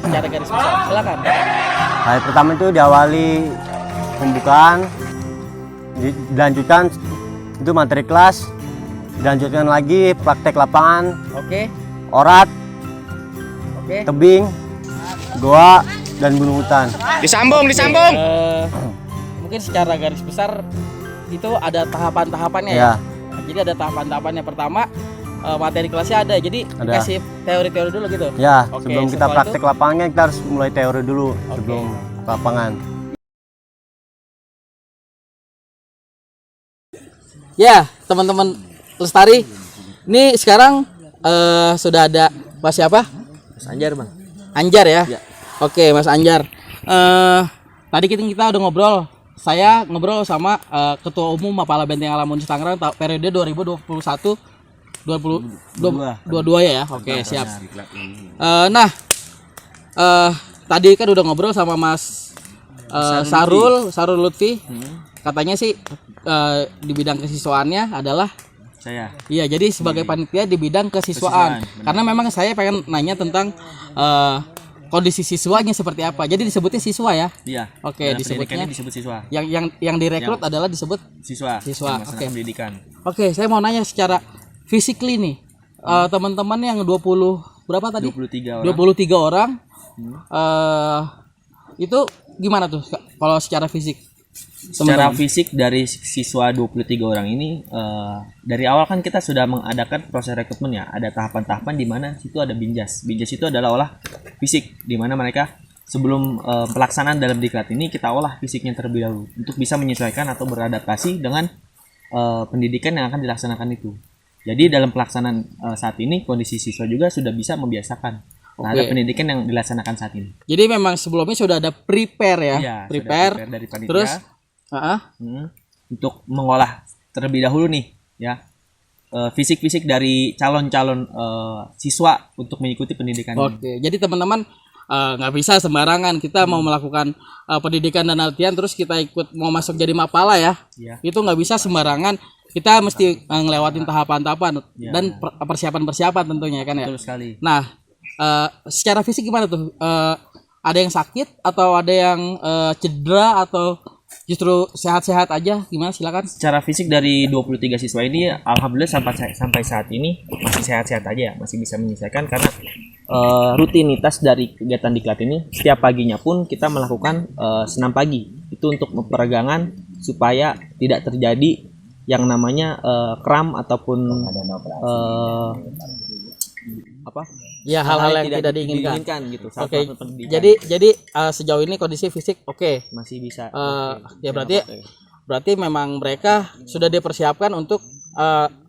secara garis besar. Silakan. Hari pertama itu diawali pembukaan, dilanjutkan itu materi kelas, dilanjutkan lagi praktek lapangan, Oke. orat, Oke. tebing, goa, dan gunung hutan. Disambung. Mungkin secara garis besar itu ada tahapan-tahapannya Ya, ya. Jadi ada tahapan-tahapannya. Pertama materi kelasnya ada. Jadi Ada. dikasih teori-teori dulu gitu. ya. Oke, Sebelum kita setelah praktek lapangannya kita harus mulai teori dulu sebelum ke lapangan. Ya, teman-teman Lestari. Ini sekarang sudah ada Mas siapa? Mas Anjar, Bang. Anjar ya? Oke, Mas Anjar. Tadi kita udah ngobrol. Saya ngobrol sama Ketua Umum Mapala Benteng Alam Unis Tangerang periode 2021 2022 ya. Oke, siap. Tadi kan udah ngobrol sama Mas Sarul Lutfi. Katanya sih di bidang kesiswaannya adalah Saya. iya, jadi sebagai panitia di bidang kesiswaan. Karena memang saya pengen nanya tentang kondisi siswanya seperti apa. Jadi disebutnya siswa ya. Iya. Oke, Dalam disebutnya pendidikannya disebut siswa. yang direkrut adalah disebut Siswa. Siswa, Melaksanakan oke. pendidikan. Oke, saya mau nanya secara physically nih. Teman-teman yang 20 berapa tadi? 23 orang. 23 orang. Itu gimana tuh kalau secara fisik? Secara fisik dari siswa 23 orang ini dari awal kan kita sudah mengadakan proses rekrutmen ya. Ada tahapan-tahapan di mana situ ada binjas. Binjas itu adalah olah fisik di mana mereka sebelum pelaksanaan dalam diklat ini kita olah fisiknya terlebih dahulu untuk bisa menyesuaikan atau beradaptasi dengan pendidikan yang akan dilaksanakan itu. Jadi dalam pelaksanaan saat ini kondisi siswa juga sudah bisa membiasakan terhadap pendidikan yang dilaksanakan saat ini. Jadi memang sebelumnya sudah ada prepare ya, Iya, prepare. sudah dari panitia. Terus Untuk mengolah terlebih dahulu nih ya fisik-fisik dari calon-calon siswa untuk mengikuti pendidikan ini. oke. Jadi teman-teman nggak bisa sembarangan kita mau melakukan pendidikan dan latihan terus kita ikut mau masuk jadi mapala ya. Iya. Itu nggak bisa sembarangan. Kita mesti ngelewatin tahapan-tahapan dan persiapan-persiapan tentunya kan ya. Betul sekali. Nah, secara fisik gimana tuh? Ada yang sakit atau ada yang cedera atau justru sehat-sehat aja? Gimana, silakan. Secara fisik dari 23 siswa ini alhamdulillah sampai saat ini masih sehat-sehat aja ya, masih bisa menyelesaikan karena rutinitas dari kegiatan diklat ini setiap paginya pun kita melakukan senam pagi. Itu untuk peregangan supaya tidak terjadi yang namanya kram ataupun Ya, hal-hal yang tidak diinginkan. gitu. Oke. Jadi sejauh ini kondisi fisik oke. masih bisa. Ya berarti memang mereka sudah dipersiapkan untuk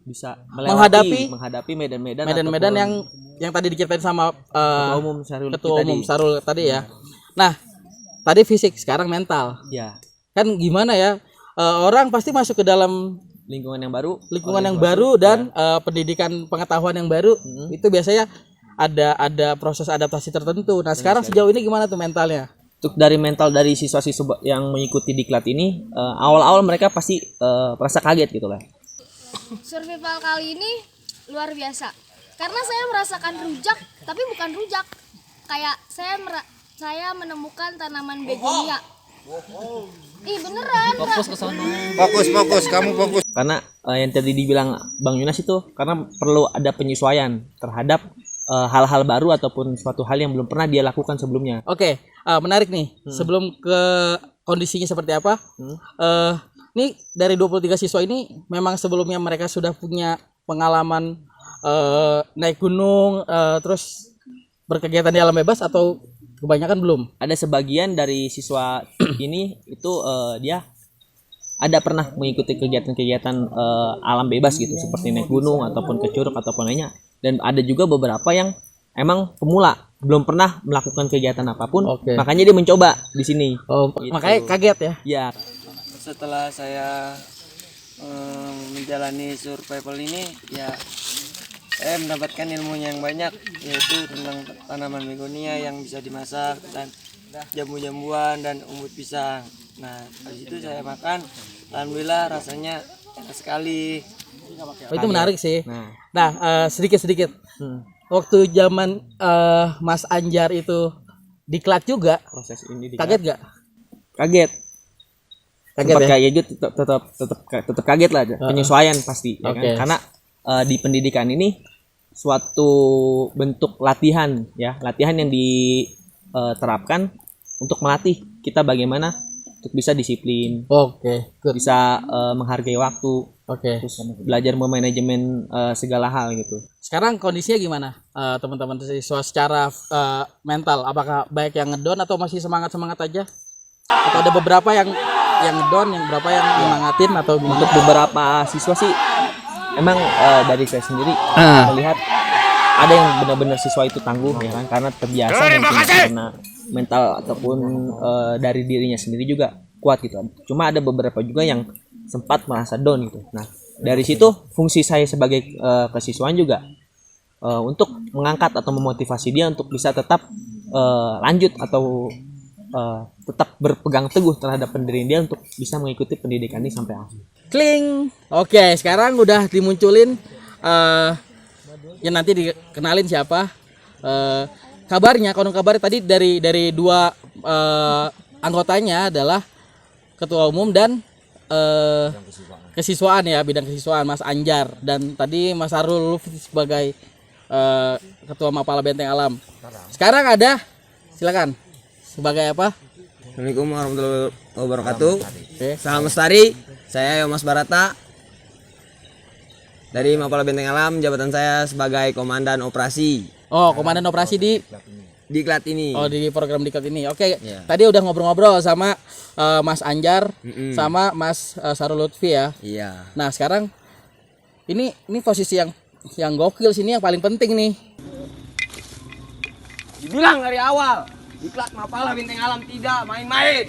Bisa menghadapi medan-medan yang tadi diceritain sama Ketua Umum Sarul Ketua tadi. Umum Sarul tadi ya. Nah, tadi fisik, sekarang mental. Ya, Kan gimana ya? Orang pasti masuk ke dalam lingkungan yang baru, lingkungan yang baru dan pendidikan pengetahuan yang baru. Itu biasanya ada proses adaptasi tertentu. Nah, sekarang sejauh ini gimana tuh mentalnya? Untuk dari mental dari siswa-siswa yang mengikuti diklat ini awal-awal mereka pasti merasa kaget gitu lah. Survival kali ini luar biasa karena saya merasakan rujak tapi bukan rujak, kayak saya menemukan tanaman begonia. Beneran. Fokus, kamu fokus. Karena yang tadi dibilang Bang Yunas itu karena perlu ada penyesuaian terhadap hal-hal baru ataupun suatu hal yang belum pernah dia lakukan sebelumnya. Oke, menarik nih. Sebelum ke kondisinya seperti apa? Ini dari 23 siswa ini memang sebelumnya mereka sudah punya pengalaman naik gunung, terus berkegiatan di alam bebas atau kebanyakan belum? Ada sebagian dari siswa ini itu dia ada pernah mengikuti kegiatan-kegiatan alam bebas gitu seperti naik gunung ataupun ke curug ataupun lainnya, dan ada juga beberapa yang emang pemula belum pernah melakukan kegiatan apapun. Makanya dia mencoba di sini. Gitu. Makanya kaget ya. Ya. Setelah saya menjalani survival ini ya saya mendapatkan ilmu yang banyak, yaitu tentang tanaman begonia yang bisa dimasak dan jamu-jamuan dan umbut pisang. Nah, habis itu saya makan, alhamdulillah rasanya enak sekali. Itu menarik sih. Nah, sedikit-sedikit. Waktu zaman Mas Anjar itu diklat juga. Proses ini Kaget gak? kaget Kaget Sempat ya? kayak gitu, tetap kaget lah, penyesuaian pasti ya Oke. kan, karena di pendidikan ini suatu bentuk latihan ya, latihan yang diterapkan untuk melatih kita bagaimana untuk bisa disiplin, Oke, good. bisa menghargai waktu, Oke. terus belajar memanajemen segala hal gitu. Sekarang kondisinya gimana teman-teman siswa secara mental? Apakah baik yang ngedon atau masih semangat aja? Atau ada beberapa yang ngedon, yang berapa yang nyemangatin atau gimana? Untuk beberapa siswa sih emang dari saya sendiri melihat ada yang benar-benar siswa itu tangguh ya kan, karena terbiasa mungkin karena mental ataupun dari dirinya sendiri juga kuat gitu. Cuma ada beberapa juga yang sempat merasa down gitu. Nah, dari situ fungsi saya sebagai kesiswaan juga untuk mengangkat atau memotivasi dia untuk bisa tetap lanjut atau tetap berpegang teguh terhadap pendirian dia untuk bisa mengikuti pendidikan ini sampai akhir. Kling. Oke, sekarang udah dimunculin ya nanti dikenalin siapa. Kabarnya, konon kabar tadi dari dua anggotanya adalah ketua umum dan kesiswaan ya, bidang kesiswaan Mas Anjar, dan tadi Mas Arul sebagai ketua Mapala Benteng Alam. Sekarang ada, silakan. Sebagai apa? Assalamualaikum warahmatullahi wabarakatuh. Oke. Salam lestari. Saya Yomas Barata dari Mapala Benteng Alam. Jabatan saya sebagai komandan operasi Oh, komandan operasi di Diklat ini. di program Diklat ini. Oke. Iya. Tadi udah ngobrol-ngobrol sama Mas Anjar sama Mas Sarul Lutfi ya. Iya. Nah, sekarang ini posisi yang gokil sini, yang paling penting nih. Dibilang dari awal, Diklat Mapala Benteng Alam tidak main-main.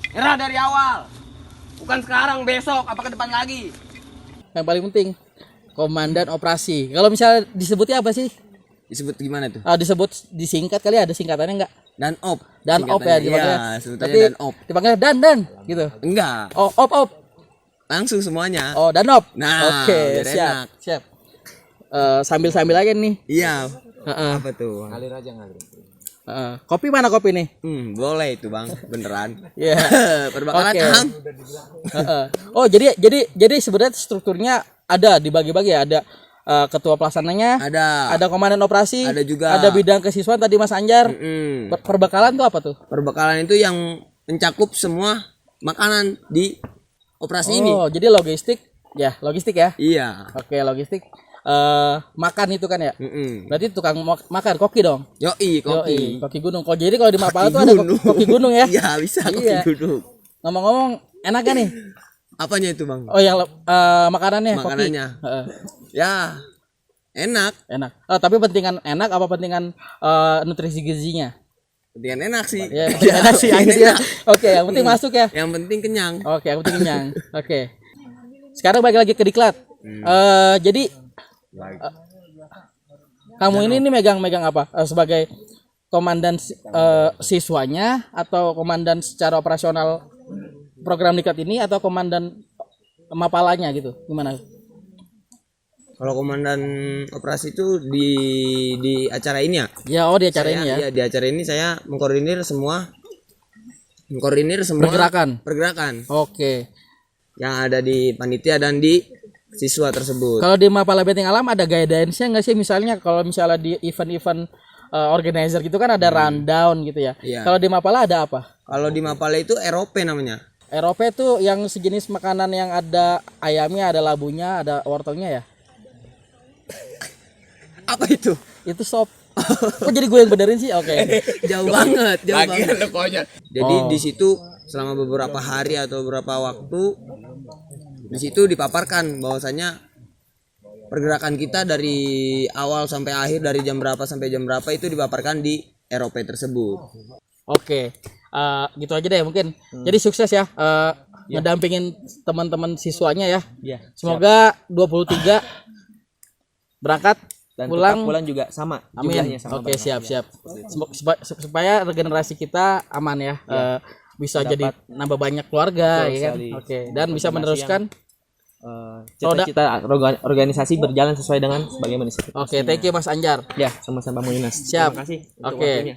Era dari awal. Bukan sekarang, besok, apa ke depan lagi. Yang paling penting komandan operasi. Kalau misalnya disebutnya apa sih? Disebut gimana tuh? Disebut disingkat kali, ada singkatannya enggak? Dan op. Dan op ya dipanggilnya. Iya, sebutannya Tapi dan op. dipanggil dan gitu. Enggak, Oh, op. langsung semuanya. Oh, danop. Nah, Oke, biar siap. enak. Siap. Sambil aja nih. Iya. Heeh. Apa tuh? Kopi mana kopi nih? Boleh itu bang, beneran. Iya. Perbakalan Oke. Kang. Heeh. Oh, jadi sebenarnya strukturnya ada dibagi-bagi ya, ada ketua pelaksananya, ada komandan operasi, Ada juga. ada bidang kesiswaan tadi Mas Anjar. Perbekalan tuh apa tuh? Perbekalan itu yang mencakup semua makanan di operasi ini. Oh, jadi logistik ya. Iya. Oke, logistik. Makan itu kan ya. Mm-mm. Berarti tukang makan, koki dong. Yoi, kopi. Koki gunung. Kok jadi kalau di Mapala tuh ada koki gunung ya? Iya, bisa Iya. kopi gunung. Ngomong-ngomong, enak gak nih? Apanya itu bang? Oh, yang makanannya, Makanannya. kopi. Heeh. Ya, enak. Enak. Tapi pentingan enak apa pentingan nutrisi gizinya? Pentingan enak sih. Ya, pentingan enak sih akhirnya. Oke, yang penting masuk ya. Yang penting kenyang. Oke, yang penting kenyang. Oke. Sekarang balik lagi ke Diklat. Jadi kamu ini megang apa? Sebagai komandan siswanya atau komandan secara operasional program Diklat ini atau komandan Mapalanya gitu? Gimana? Kalau komandan operasi itu di acara ini ya? Ya, di acara ini ya. Iya, di acara ini saya mengkoordinir semua pergerakan Oke. yang ada di panitia dan di siswa tersebut. Kalau di Mapala Benteng Alam ada guidance-nya nggak sih? Misalnya kalau misalnya di event-event organizer gitu kan ada rundown gitu ya. Iya. Kalau di Mapala ada apa? Kalau di Mapala itu ROP namanya. Eropa itu yang sejenis makanan yang ada ayamnya, ada labunya, ada wortelnya ya. Apa itu? Itu sop. Kok jadi gue yang benerin sih? Oke. Jauh banget, jauh banget. Jadi Oh. di situ selama beberapa hari atau beberapa waktu di situ dipaparkan bahwasanya pergerakan kita dari awal sampai akhir, dari jam berapa sampai jam berapa itu dipaparkan di ROP tersebut. Oke. Gitu aja deh mungkin. Jadi sukses ya ngedampingin teman-teman siswanya ya. Iya. Semoga 23 berangkat Dan pulang. pulang juga sama Amin. jumlahnya sama. Oke, siap. Supaya regenerasi kita aman ya. Bisa Dapat jadi nambah banyak keluarga Betul ya kan. sekali. Oke, dan bisa Informasi meneruskan cita-cita organisasi berjalan sesuai dengan sebagaimana. Oke, thank you Mas Anjar. Ya, sama-sama Muinas. Siap. Terima kasih untuk Oke. waktunya.